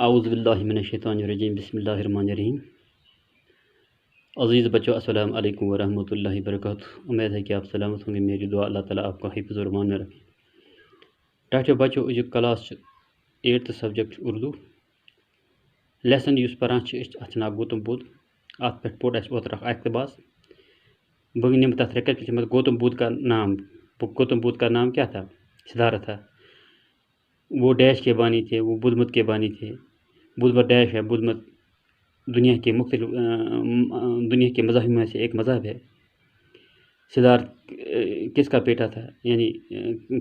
اعوذ باللہ من الشیطان الرجیم بسم اللہ الرحمن الرحیم۔ عزیز بچوں، السلام علیکم ورحمۃ اللہ وبرکاتہ۔ امید ہے کہ آپ سلامت ہوں گے۔ میری دعا اللہ تعالیٰ آپ کو حفظ و امان میں رکھے۔ ڈاکٹر بچوں یہ class 8th subject Urdu lesson اس پران اتھ نا گوتم بدھ ات پہ پوٹ اس اوتر اقتباس بہ نم تک ریکیپچولیشن میں گوتم بدھ کا نام کیا تھا؟ سدھارتھا۔ وہ ڈیش کے بانی تھے، وہ بدھ مت کے بانی تھے۔ بدھ مت ڈیش ہے، بدھ مت دنیا کے مختلف دنیا کے مذاہب میں سے ایک مذہب ہے۔ سدھارتھ کس کا بیٹا تھا؟ یعنی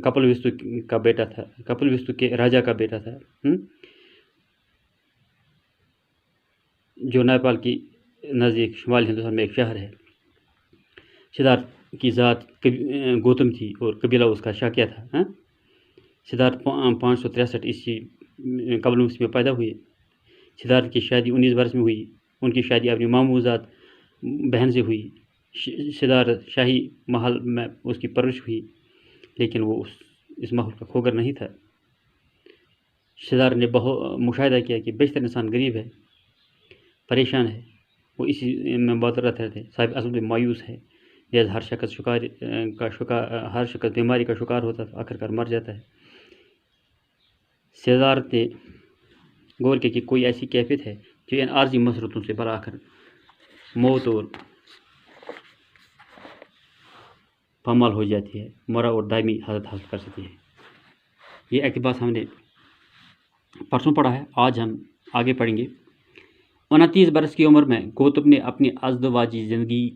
کپل وستو کا بیٹا تھا، کپل وستو کے راجا کا بیٹا تھا، جو نیپال کی نزدیک شمالی ہندوستان میں ایک شہر ہے۔ سدھارتھ کی ذات گوتم تھی اور قبیلہ اس کا شاکیہ تھا۔ سدھارتھ 563 عیسوی قبل مسیح میں پیدا ہوئے۔ سدھارتھ کی شادی 19 برس میں ہوئی۔ ان کی شادی اپنی ماموزاد بہن سے ہوئی۔ سدھارتھ شاہی محل میں اس کی پرورش ہوئی، لیکن وہ اس محل کا کھوگر نہیں تھا۔ سدھارتھ نے مشاہدہ کیا کہ بیشتر انسان غریب ہے، پریشان ہے، وہ اسی میں بادرت رہتے، صاحب اصل میں مایوس ہے، لہذا ہر شخص بیماری کا شکار ہوتا ہے، آخر کار مر جاتا ہے۔ سدھارتھ نے غور کیا کہ کوئی ایسی کیفیت ہے جو ان عارضی مسرتوں سے برآخر موت اور پامال ہو جاتی ہے، مرا اور دائمی حالت حاصل کر سکتی ہے۔ یہ اقتباس ہم نے پرسوں پڑھا ہے، آج ہم آگے پڑھیں گے۔ 29 برس کی عمر میں گوتم نے اپنی ازدواجی زندگی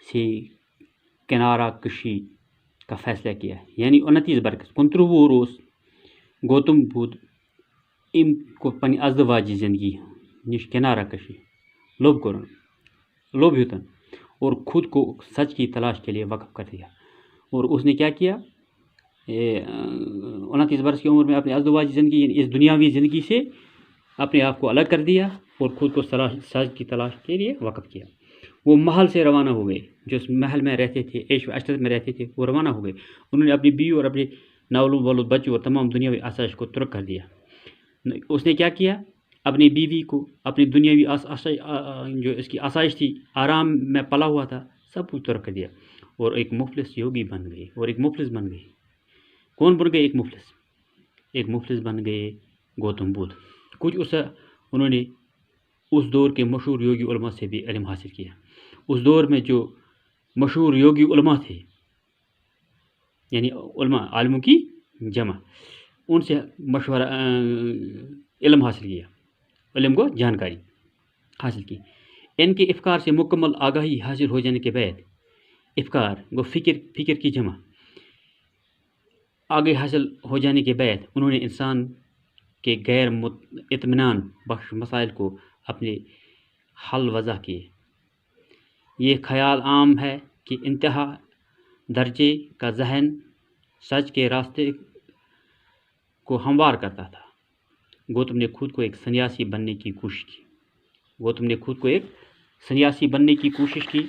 سے کنارہ کشی کا فیصلہ کیا، یعنی 29 برس 29 روز گوتم بدھ ام کو پنی ازدواجی زندگی نش کنارہ کشی لوب ہیوتن اور خود کو سچ کی تلاش کے لیے وقف کر دیا۔ اور اس نے کیا کیا؟ 29 برس کی عمر میں اپنی ازدواجی زندگی یعنی اس دنیاوی زندگی سے اپنے آپ کو الگ کر دیا اور خود کو سچ کی تلاش کے لیے وقف کیا۔ وہ محل سے روانہ ہو گئے، جو اس محل میں رہتے تھے، عیش و عشرت میں رہتے تھے، وہ روانہ ہو گئے۔ انہوں نے اپنی بیوی اور اپنے ناولود ولود بچوں اور تمام دنیاوی آسائش کو ترک کر دیا۔ اس نے کیا کیا؟ اپنی بیوی کو، اپنی دنیاوی جو اس کی آسائش تھی، آرام میں پلا ہوا تھا، سب کچھ ترک کر دیا اور ایک مفلس یوگی بن گئے اور ایک مفلس بن گئے۔ کون بن گئے؟ ایک مفلس بن گئے گوتم بدھ۔ کچھ انہوں نے اس دور کے مشہور یوگی علماء سے بھی علم حاصل کیا۔ اس دور میں جو مشہور یوگی علماء تھے، یعنی علماء عالموں کی جمع، ان سے مشورہ علم حاصل کیا، علم کو جانکاری حاصل کی۔ ان کے افکار سے مکمل آگاہی حاصل ہو جانے کے بعد، افکار وہ فکر کی جمع آگے حاصل ہو جانے کے بعد، انہوں نے انسان کے غیر اطمینان بخش مسائل کو اپنے حل وضع کیے۔ یہ خیال عام ہے کہ انتہا درجے کا ذہن سچ کے راستے کو ہموار کرتا تھا۔ گوتم نے خود کو ایک سنیاسی بننے کی کوشش کی۔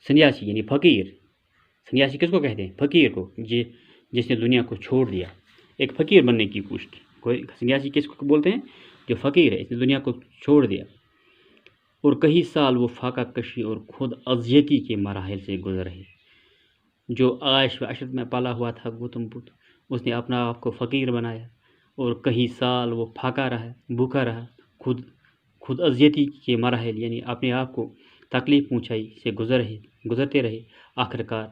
سنیاسی یعنی فقیر۔ سنیاسی کس کو کہتے ہیں؟ فقیر کو، جس نے دنیا کو چھوڑ دیا، ایک فقیر بننے کی کوشش کی۔ کوئی سنیاسی کس کو بولتے ہیں؟ جو فقیر ہے، اس نے دنیا کو چھوڑ دیا اور کئی سال وہ فاقہ کشی اور خود اذیتی کے مراحل سے گزر رہے۔ جو عیش و عشرت میں پالا ہوا تھا گوتم بدھ، اس نے اپنا آپ کو فقیر بنایا اور کئی سال وہ پھاکا رہا، بھوکا رہا، خود اذیتی کے مراحل یعنی اپنے آپ کو تکلیف پہنچائی سے گزرتے رہے۔ آخرکار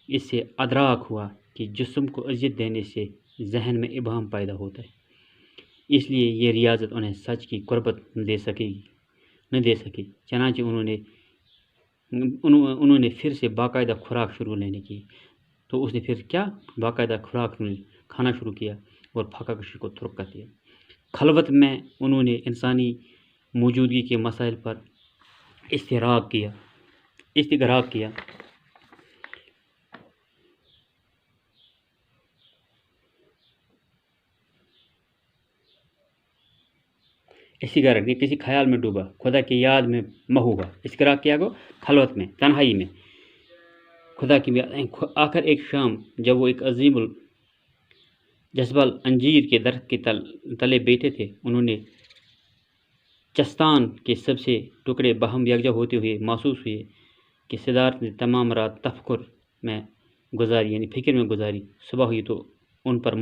اس سے ادراک ہوا کہ جسم کو اذیت دینے سے ذہن میں ابہام پیدا ہوتا ہے، اس لیے یہ ریاضت انہیں سچ کی قربت نہ دے سکی۔ چنانچہ انہوں نے پھر سے باقاعدہ خوراک شروع لینے کی۔ تو اس نے پھر کیا؟ باقاعدہ خوراک کھانا شروع کیا اور پھاکا کشی کو ترک کر دیا۔ خلوت میں انہوں نے انسانی موجودگی کے مسائل پر استغراق کیا۔ اسی کا رکھنے کسی خیال میں ڈوبا، خدا کی یاد میں مہوبا، اس کا کیا گو خلوت میں، تنہائی میں خدا کی یاد۔ آخر ایک شام جب وہ ایک عظیم الجذبہ انجیر کے درخت کے تلے بیٹھے تھے، انہوں نے چستان کے سب سے ٹکڑے باہم یکجا ہوتے ہوئے محسوس ہوئے کہ صدارت نے تمام رات تفکر میں گزاری، یعنی فکر میں گزاری۔ صبح ہوئی تو ان پر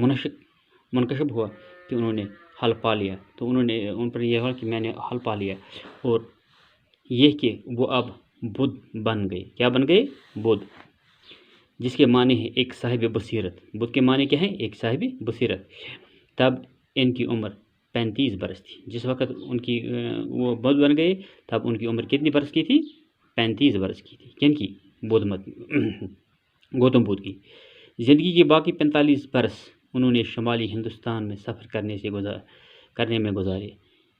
منکشف ہوا کہ انہوں نے حل پا لیا، تو انہوں نے ان پر یہ ہوا کہ میں نے حل پا لیا، اور یہ کہ وہ اب بدھ بن گئے۔ کیا بن گئے؟ بدھ، جس کے معنی ہے ایک صاحب بصیرت۔ بدھ کے معنی کیا ہے؟ ایک صاحب بصیرت۔ تب ان کی عمر 35 برس تھی۔ جس وقت ان کی وہ بدھ بن گئے تب ان کی عمر کتنی برس کی تھی؟ 35 برس کی تھی۔ کن کی؟ گوتم بدھ کی۔ زندگی کے باقی 45 برس انہوں نے شمالی ہندوستان میں سفر کرنے میں گزارے۔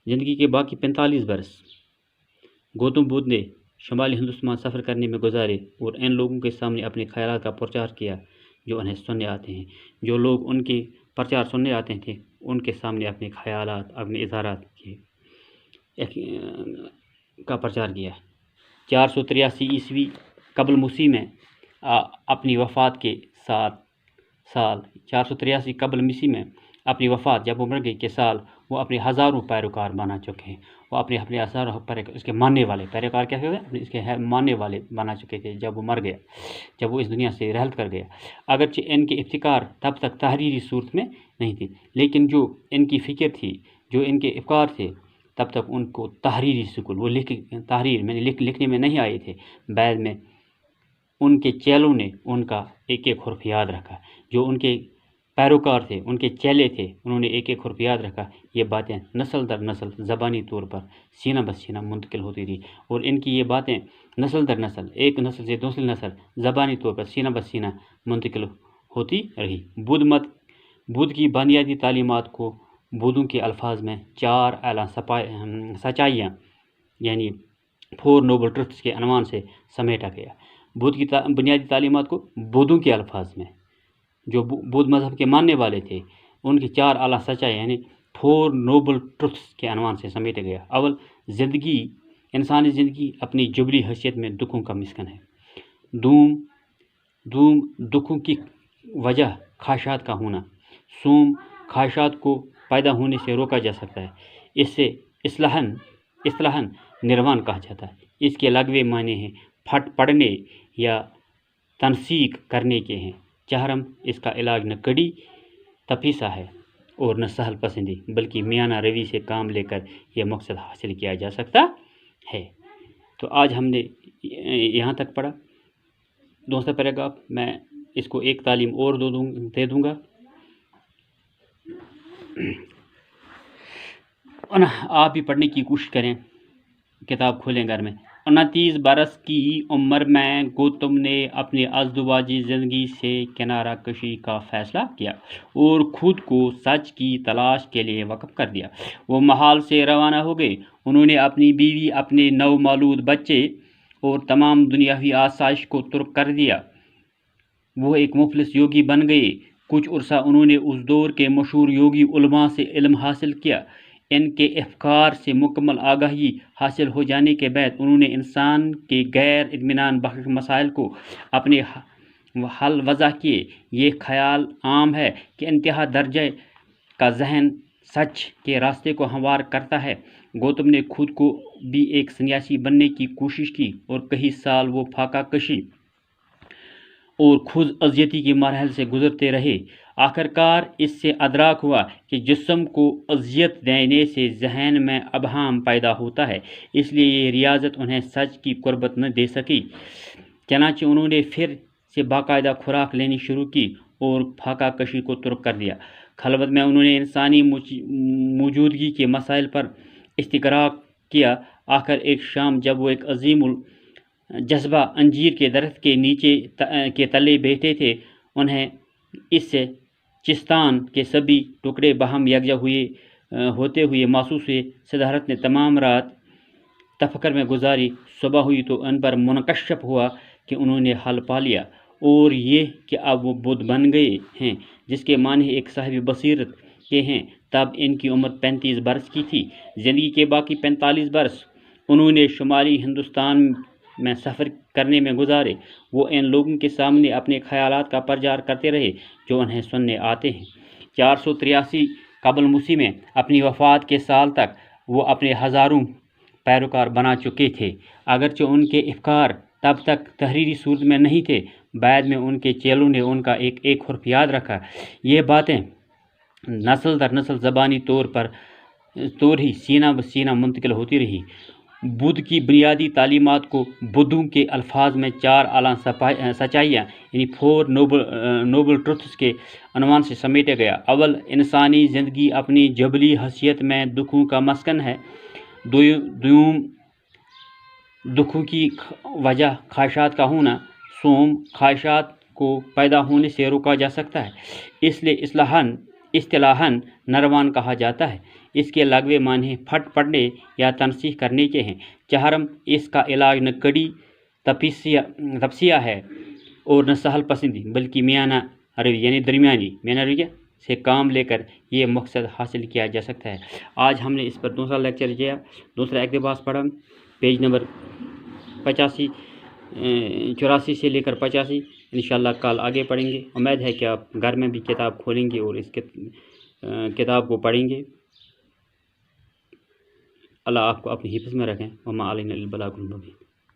زندگی کے باقی 45 برس گوتم بدھ نے شمالی ہندوستان سفر کرنے میں گزارے اور ان لوگوں کے سامنے اپنے خیالات کا پرچار کیا جو انہیں سننے آتے ہیں۔ جو لوگ ان کے پرچار سننے آتے تھے ان کے سامنے اپنے خیالات، اپنے اظہارات کا پرچار کیا۔ 483 عیسوی قبل مسیح میں اپنی وفات کے 7 سال 483 قبل مسیح میں اپنی وفات جب وہ مر گئی کے سال وہ اپنے ہزاروں پیروکار بنا چکے ہیں۔ وہ اپنے ہزاروں اس کے ماننے والے پیروکار کیا ہوئے؟ اس کے ماننے والے بنا چکے تھے جب وہ مر گیا، جب وہ اس دنیا سے رحلت کر گیا۔ اگرچہ ان کے ابتکار تب تک تحریری صورت میں نہیں تھی، لیکن جو ان کی فکر تھی، جو ان کے افکار تھے، تب تک ان کو تحریری شکل وہ لکھنے میں نہیں آئے تھے۔ بعد میں ان کے چیلوں نے ان کا ایک ایک حرف یاد رکھا، جو ان کے پیروکار تھے، ان کے چیلے تھے، انہوں نے ایک ایک حرف یاد رکھا۔ یہ باتیں نسل در نسل زبانی طور پر سینہ بہ سینہ منتقل ہوتی تھی، اور ان کی یہ باتیں نسل در نسل، ایک نسل سے دوسری نسل زبانی طور پر سینہ بہ سینہ منتقل ہوتی رہی۔ بدھ کی بنیادی تعلیمات کو بدھوں کے الفاظ میں 4 اعلیٰ سچائیاں یعنی 4 نوبل ٹروتھس کے عنوان سے سمیٹا گیا۔ بدھ کی بنیادی تعلیمات کو بدھوں کے الفاظ میں، جو بدھ مذہب کے ماننے والے تھے، ان کی 4 اعلیٰ سچائی یعنی 4 نوبل ٹروتھس کے عنوان سے سمیٹا گیا۔ اول، انسانی زندگی اپنی جبلی حیثیت میں دکھوں کا مسکن ہے۔ دوم دکھوں کی وجہ خواہشات کا ہونا۔ سوم، خواہشات کو پیدا ہونے سے روکا جا سکتا ہے، اس سے اصطلاحاً نروان کہا جاتا ہے۔ اس کے لغوی معنی ہیں پڑنے یا تنسیق کرنے کے ہیں۔ چہرم، اس کا علاج نہ کڑی تپیسا ہے اور نہ سہل پسندی، بلکہ میانہ روی سے کام لے کر یہ مقصد حاصل کیا جا سکتا ہے۔ تو آج ہم نے یہاں تک پڑھا۔ دوسرا پیراگراف میں اس کو ایک تعلیم اور دے دوں گا۔ آپ بھی پڑھنے کی کوشش کریں، کتاب کھولیں گھر میں۔ 29 برس کی عمر میں گوتم نے اپنی ازدواجی زندگی سے کنارہ کشی کا فیصلہ کیا اور خود کو سچ کی تلاش کے لیے وقف کر دیا۔ وہ محال سے روانہ ہو گئے۔ انہوں نے اپنی بیوی، اپنے نومولود بچے اور تمام دنیاوی آسائش کو ترک کر دیا۔ وہ ایک مفلس یوگی بن گئے۔ کچھ عرصہ انہوں نے اس دور کے مشہور یوگی علماء سے علم حاصل کیا۔ ان کے افکار سے مکمل آگاہی حاصل ہو جانے کے بعد انہوں نے انسان کے غیر اطمینان بخش مسائل کو اپنے حل وضع کیے۔ یہ خیال عام ہے کہ انتہا درجے کا ذہن سچ کے راستے کو ہموار کرتا ہے۔ گوتم نے خود کو بھی ایک سنیاسی بننے کی کوشش کی اور کئی سال وہ فاقہ کشی اور خود اذیتی کے مراحل سے گزرتے رہے۔ آخرکار اس سے ادراک ہوا کہ جسم کو اذیت دینے سے ذہن میں ابہام پیدا ہوتا ہے، اس لیے یہ ریاضت انہیں سچ کی قربت نہ دے سکی۔ چنانچہ انہوں نے پھر سے باقاعدہ خوراک لینی شروع کی اور فاقہ کشی کو ترک کر دیا۔ خلوت میں انہوں نے انسانی موجودگی کے مسائل پر استقراء کیا۔ آخر ایک شام جب وہ ایک عظیم الجذبہ انجیر کے درخت کے نیچے کے تلے بیٹھے تھے، انہیں اس سے چستان کے سبھی ٹکڑے باہم یکجا ہوتے ہوئے محسوس ہوئے۔ صدارت نے تمام رات تفکر میں گزاری۔ صبح ہوئی تو ان پر منکشف ہوا کہ انہوں نے حل پا لیا، اور یہ کہ اب وہ بدھ بن گئے ہیں، جس کے معنی ایک صاحب بصیرت کے ہیں۔ تب ان کی عمر 35 برس کی تھی۔ زندگی کے باقی 45 برس انہوں نے شمالی ہندوستان میں سفر کرنے میں گزارے۔ وہ ان لوگوں کے سامنے اپنے خیالات کا پرچار کرتے رہے جو انہیں سننے آتے ہیں۔ 483 قبل مسیح میں اپنی وفات کے سال تک وہ اپنے ہزاروں پیروکار بنا چکے تھے۔ اگرچہ ان کے افکار تب تک تحریری صورت میں نہیں تھے، بعد میں ان کے چیلوں نے ان کا ایک ایک حرف یاد رکھا۔ یہ باتیں نسل در نسل زبانی طور ہی سینہ بہ سینہ منتقل ہوتی رہی۔ بدھ کی بنیادی تعلیمات کو بدھوں کے الفاظ میں 4 اعلیٰ سچائیاں یعنی 4 نوبل ٹروتھس کے عنوان سے سمیٹا گیا۔ اول، انسانی زندگی اپنی جبلی حیثیت میں دکھوں کا مسکن ہے۔ دوم، دکھوں کی وجہ خواہشات کا ہونا۔ سوم، خواہشات کو پیدا ہونے سے روکا جا سکتا ہے، اس لیے اصطلاحاً نروان کہا جاتا ہے۔ اس کے لغوی معنی پھٹ پڑنے یا تنسیح کرنے کے ہیں۔ چہارم، اس کا علاج نہ کڑی تپسیہ ہے اور نہ سہل پسندی، بلکہ میانہ روی یعنی درمیانی میانہ روی سے کام لے کر یہ مقصد حاصل کیا جا سکتا ہے۔ آج ہم نے اس پر دوسرا لیکچر کیا، دوسرا اقتباس پڑھا، پیج نمبر 84 سے لے کر 85۔ انشاءاللہ کل آگے پڑھیں گے۔ امید ہے کہ آپ گھر میں بھی کتاب کھولیں گے اور اس کتاب کو پڑھیں گے۔ اللہ آپ کو اپنی حفظ میں رکھیں۔ وما علینا الا البلاغ المبین۔